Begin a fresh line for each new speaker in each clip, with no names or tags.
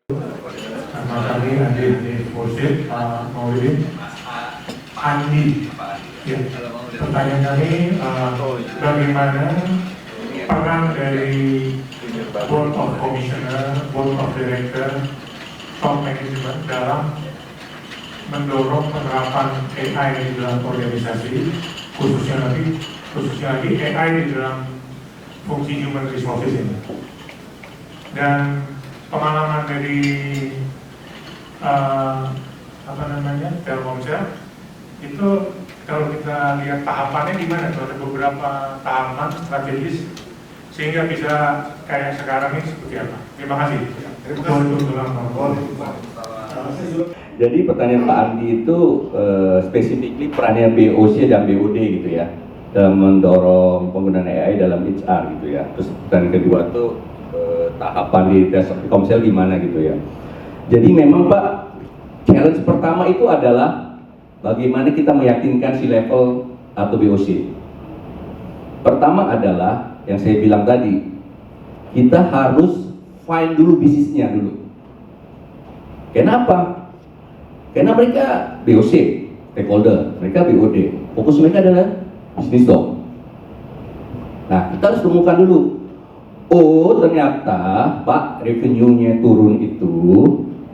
Sama kami Andi Mursyid, Maulidin, Andi. Ya. Pertanyaan kami, bagaimana peran dari Board of Commissioner, Board of Director, Top Management dalam mendorong penerapan AI di dalam organisasi, khususnya lagi AI di dalam fungsi human resources ini. Dan pengalaman dari Telkomsel itu kalau kita lihat tahapannya gimana, tuh ada beberapa tahapan strategis sehingga bisa kayak sekarang ini seperti apa. Terima kasih.
Jadi pertanyaan Pak Andi itu spesifikly perannya BOC dan BOD gitu ya, dalam mendorong penggunaan AI dalam HR gitu ya. Terus pertanyaan kedua tuh tahapan di Telkomsel gimana gitu ya. Jadi memang Pak, challenge pertama itu adalah bagaimana kita meyakinkan si level atau BOC. Pertama adalah yang saya bilang tadi, kita harus find dulu bisnisnya dulu. Kenapa? Karena mereka BOC, stakeholder, mereka BOD. Fokus mereka adalah bisnis dong. Nah, kita harus temukan dulu. Oh, ternyata Pak, revenue-nya turun itu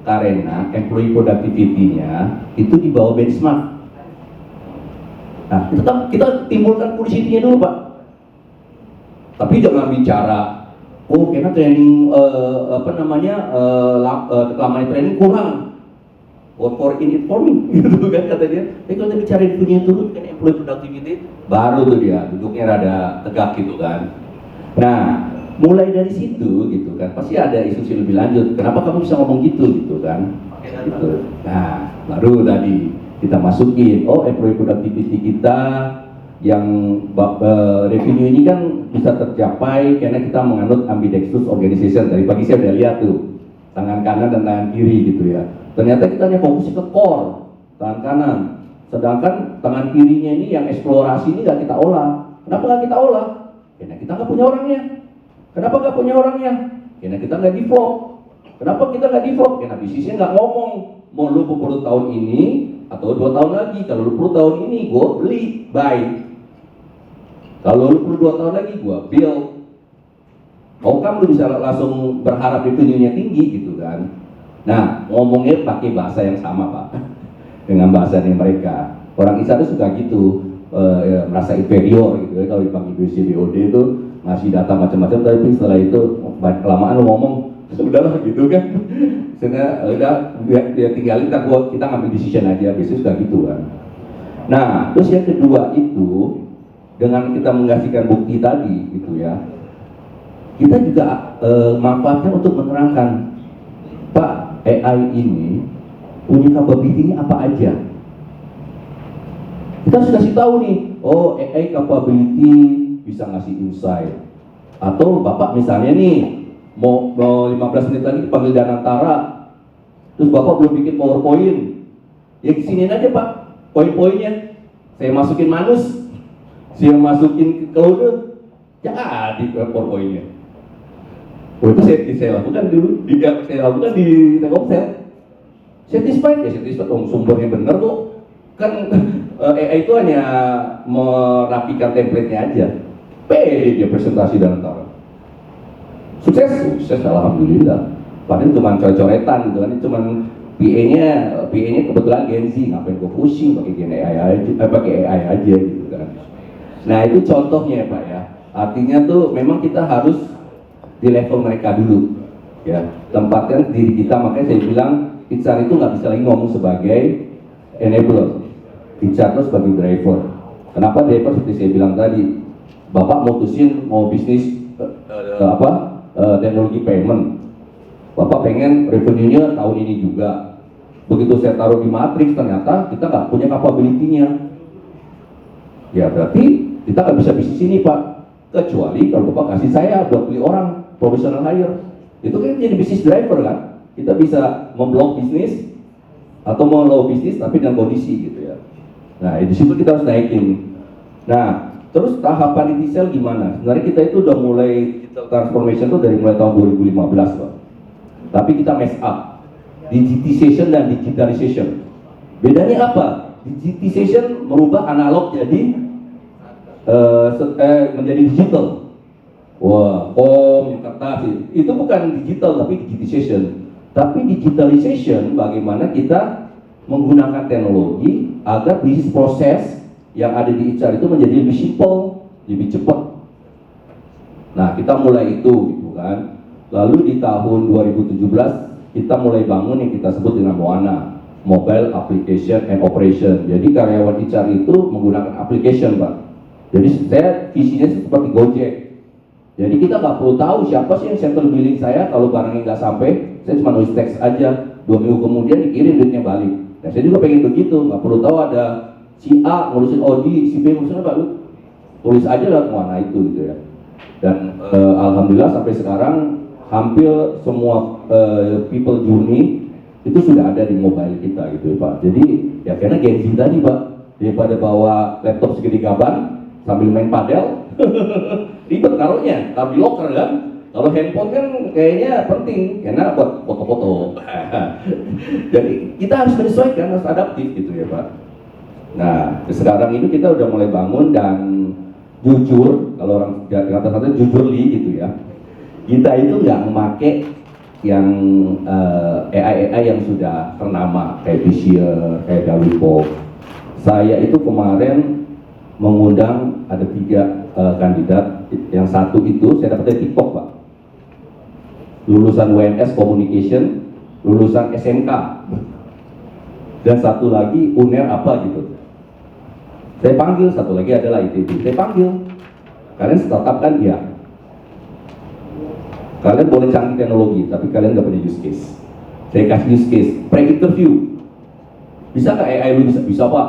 karena employee productivity-nya itu di bawah benchmark. Nah, kita timbulkan curiosity-nya dulu, Pak. Tapi jangan bicara, oh, karena training lamanya training kurang. What for in it for me, gitu kan kata dia. Tapi kalau kita bicara revenue turun kan employee productivity, baru tuh dia duduknya rada tegak gitu kan. Nah, mulai dari situ gitu kan, pasti ada isu lebih lanjut. Kenapa kamu bisa ngomong gitu kan? Gitu. Nah, baru tadi kita masukin, oh employee productivity kita yang revenue ini kan bisa tercapai karena kita menganut ambidextrous organization. Dari pagi saya udah lihat tuh, tangan kanan dan tangan kiri gitu ya. Ternyata kita hanya fokus ke core, tangan kanan. Sedangkan tangan kirinya ini yang eksplorasi ini nggak kita olah. Kenapa nggak kita olah? Karena kita nggak punya orangnya. Kenapa nggak punya orangnya? Karena kita nggak develop. Kenapa kita nggak develop? Karena bisnisnya nggak ngomong. Mau lu perlu tahun ini atau 2 tahun lagi. Kalau lu perlu tahun ini, gue beli, buy. Kalau lu perlu 2 tahun lagi, gue build. Mau kan lu bisa langsung berharap revenue-nya tinggi gitu kan? Nah, ngomongnya pakai bahasa yang sama Pak, dengan bahasanya mereka. Orang Islam itu suka gitu, merasa inferior gitu ya. Kalau dipanggil BOD itu ngasih data macam-macam, tapi setelah itu kelamaan lu ngomong udahlah gitu kan. Sehingga udah dia tinggalin, kita ngambil decision aja, biasanya suka gitu kan. Nah, terus yang kedua itu dengan kita mengasihkan bukti tadi gitu ya, kita juga manfaatkan untuk menerangkan, Pak, AI ini punya capability apa aja. Kita harus kasih tahu nih, oh AI capability bisa ngasih insight. Atau Bapak misalnya nih, mau 15 menit lagi dipanggil Danantara, terus Bapak belum bikin PowerPoint, ya kesiniin aja Pak, poin-poinnya. Saya masukin manus, saya masukin ke cloud, ya di PowerPoint-nya. Oh, itu saya lakukan dulu, saya lakukan di Telkomsel. Satisfied ya satisfied, sumbernya bener kok. Kan AI itu hanya merapikan template-nya aja. Pede dia presentasi dan antara. Sukses, alhamdulillah. Padahal cuma coret-coretan gitu kan, cuma PA-nya kebetulan Gen Z, ngapain gue pusing pakai AI aja gitu kan. Nah itu contohnya ya Pak ya. Artinya tuh memang kita harus di level mereka dulu ya, tempatkan diri kita. Makanya saya bilang HR itu nggak bisa lagi ngomong sebagai enabler, HR itu sebagai driver. Kenapa driver? Seperti saya bilang tadi, Bapak mutusin mau bisnis teknologi payment, Bapak pengen revenue-nya tahun ini juga. Begitu saya taruh di matriks, ternyata kita nggak punya capability-nya, ya berarti kita nggak bisa bisnis ini Pak, kecuali kalau Bapak kasih saya buat beli orang professional hire. Itu kan jadi bisnis driver kan, kita bisa memblok bisnis atau mau bisnis tapi dengan kondisi gitu ya. Nah di situ kita harus naikin. Nah terus tahapan inisial gimana? Sebenarnya kita itu udah mulai digital transformation itu dari mulai tahun 2015 Pak. tapi kita mess up. Digitization dan digitalization. Bedanya apa? Digitization merubah analog jadi menjadi digital. Wah, kertas itu bukan digital tapi digitization. Tapi digitalization bagaimana kita menggunakan teknologi agar bisnis proses yang ada di HR itu menjadi lebih simple, lebih cepat. Nah, kita mulai itu gitu kan. Lalu di tahun 2017 kita mulai bangun yang kita sebut dengan MOANA, Mobile Application and Operation. Jadi karyawan HR itu menggunakan application, Pak. Jadi saya visinya seperti Gojek. Jadi kita nggak perlu tahu siapa sih yang settle billing saya kalau barangnya nggak sampai, saya cuma nulis teks aja. 2 minggu kemudian dikirim duitnya balik. Nah, saya juga pengen begitu, nggak perlu tahu ada si A ngurusin Audi, si B ngurusin apa, lu tulis aja lah mana itu gitu ya. Dan alhamdulillah sampai sekarang hampir semua people journey itu sudah ada di mobile kita gitu ya Pak. Jadi ya karena Gen Z tadi Pak, daripada bawa laptop segede gaban sambil main padel, ribet taruhnya, taruh di locker kan. Kalau handphone kan kayaknya penting, karena buat foto-foto. Jadi kita harus menyesuaikan, harus adaptif gitu ya Pak. Nah, sekarang ini kita udah mulai bangun dan jujur, kalau orang kata-kata jujurly gitu ya. Kita itu nggak memakai yang AI yang sudah ternama kayak Vizier, kayak Dawipo. Saya itu kemarin mengundang ada 3 kandidat, yang satu itu saya dapat dari TikTok Pak. Lulusan WNS Communication, lulusan SMK, dan satu lagi UNER apa gitu. Saya panggil, satu lagi adalah ITB. Saya panggil, kalian startup kan? Iya. Kalian boleh canggih teknologi, tapi kalian nggak punya use case. Saya kasih use case, pre-interview. Bisa nggak AI lu bisa Pak?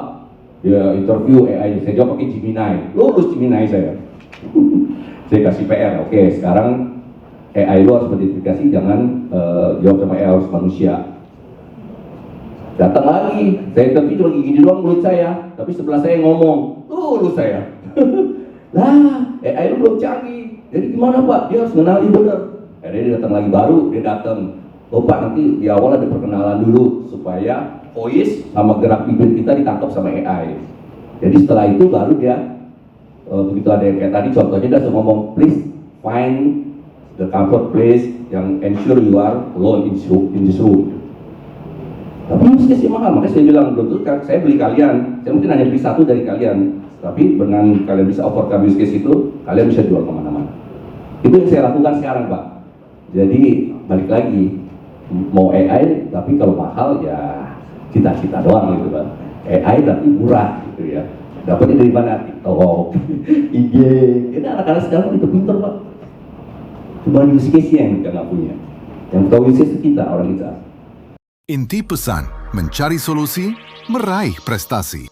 Ya interview AI, saya jawab pakai Gemini. Lulus Gemini saya. Saya kasih PR, oke sekarang AI lu harus berimplikasi, jangan jawab sama AI, harus manusia. Datang lagi, saya interview lagi gini doang mulut saya, tapi sebelah saya ngomong, lulus saya. Lah, AI lu belum canggih, jadi gimana Pak? Dia harus kenali bener. Akhirnya dia datang lagi baru, dia datang. Oh Pak, nanti di awal ada perkenalan dulu supaya voice sama gerak bibir kita ditangkap sama AI. Jadi setelah itu baru dia begitu ada yang kayak tadi contohnya dia langsung ngomong, please find the comfort place yang ensure you are alone in this room. Tapi use case mahal, makanya saya bilang belum tentu saya beli kalian, saya mungkin hanya beli satu dari kalian, tapi dengan kalian bisa overcome use case itu, kalian bisa jual kemana-mana. Itu yang saya lakukan sekarang Pak. Jadi balik lagi, mau AI tapi kalau mahal ya cita-cita doang gitu Pak. AI tapi murah gitu ya. Dapatnya dari mana? TikTok, IG. Ini anak-anak sekarang itu pintar Pak. Cuma use case yang kita nggak punya. Yang tahu use case kita, orang kita.
Inti pesan, mencari solusi, meraih prestasi.